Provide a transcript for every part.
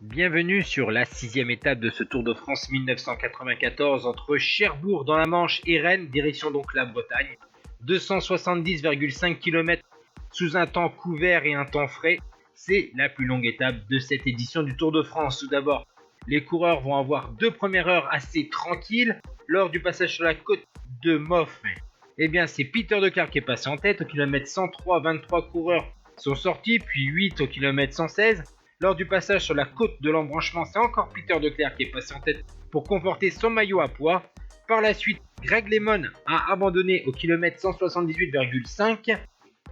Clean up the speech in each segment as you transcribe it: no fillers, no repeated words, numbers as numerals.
Bienvenue sur la 6e étape de ce Tour de France 1994 entre Cherbourg dans la Manche et Rennes, direction donc la Bretagne. 270,5 km sous un temps couvert et un temps frais. C'est la plus longue étape de cette édition du Tour de France. Tout d'abord, les coureurs vont avoir deux premières heures assez tranquilles lors du passage sur la côte de Moff. C'est Peter Declercq qui est passé en tête. Au kilomètre 103, 23 coureurs sont sortis, puis 8 au kilomètre 116. Lors du passage sur la côte de l'embranchement, c'est encore Peter Declercq qui est passé en tête pour conforter son maillot à poids. Par la suite, Greg LeMond a abandonné au kilomètre 178,5.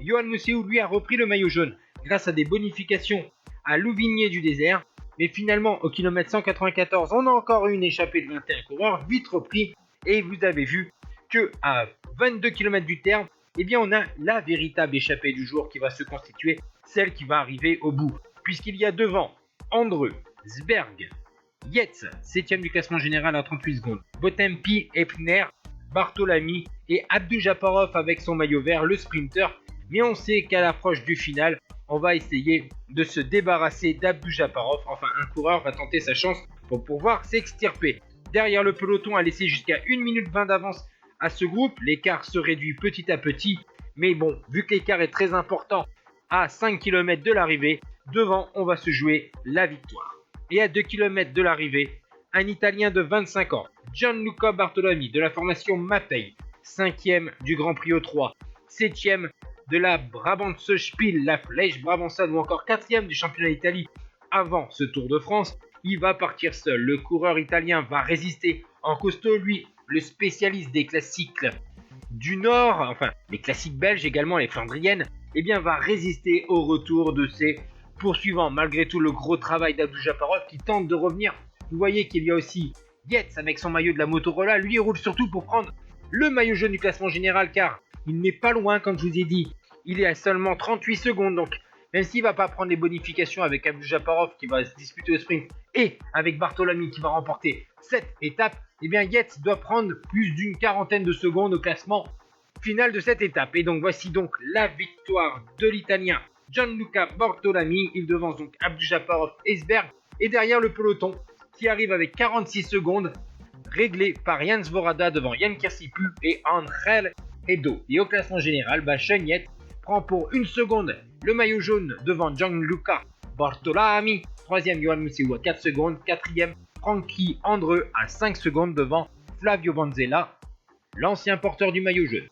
Johan Museeuw, lui, a repris le maillot jaune grâce à des bonifications à Louvigné du désert. Mais finalement, au kilomètre 194, on a encore eu une échappée de 21 coureurs, vite repris. Et vous avez vu qu'à 22 km du terme, on a la véritable échappée du jour qui va se constituer, celle qui va arriver au bout. Puisqu'il y a devant Andreu, Sberg, Yates, 7ème du classement général à 38 secondes, Botempi, Epner, Bartolami et Abdoujaparov avec son maillot vert, le sprinter. Mais on sait qu'à l'approche du final, on va essayer de se débarrasser d'Abdoujaparov. Enfin, un coureur va tenter sa chance pour pouvoir s'extirper. Derrière le peloton a laissé jusqu'à 1 minute 20 d'avance à ce groupe. L'écart se réduit petit à petit. Mais bon, vu que l'écart est très important à 5 km de l'arrivée, devant, on va se jouer la victoire. Et à 2 km de l'arrivée, un Italien de 25 ans, Gianluca Bartolami de la formation Mapei, 5e du Grand Prix O3, 7e de la Brabantse Spiel, la Flèche Brabançonne ou encore 4e du championnat d'Italie avant ce Tour de France. Il va partir seul. Le coureur italien va résister en costaud, lui, le spécialiste des classiques du Nord, enfin les classiques belges également, les flandriennes, va résister au retour de ses poursuivant malgré tout le gros travail d'Abdoujaparov qui tente de revenir. Vous voyez qu'il y a aussi Yates avec son maillot de la Motorola. Lui, il roule surtout pour prendre le maillot jaune du classement général car il n'est pas loin, comme je vous ai dit. Il est à seulement 38 secondes. Donc, même s'il ne va pas prendre les bonifications avec Abdoujaparov qui va se disputer au sprint et avec Bartolami qui va remporter cette étape, Yates doit prendre plus d'une quarantaine de secondes au classement final de cette étape. Et donc, voici donc la victoire de l'Italien Gianluca Bartolami. Il devance donc Abdoujaparov et Sberg. Et derrière le peloton qui arrive avec 46 secondes, réglé par Jan Svorada devant Jan Kirsipuu et Angel Edo. Et au classement général, Sean Yates prend pour une seconde le maillot jaune devant Gianluca Bartolami. 3e, Johan Museeuw à 4 secondes. 4e, Frankie Andreu à 5 secondes devant Flavio Vanzella, l'ancien porteur du maillot jaune.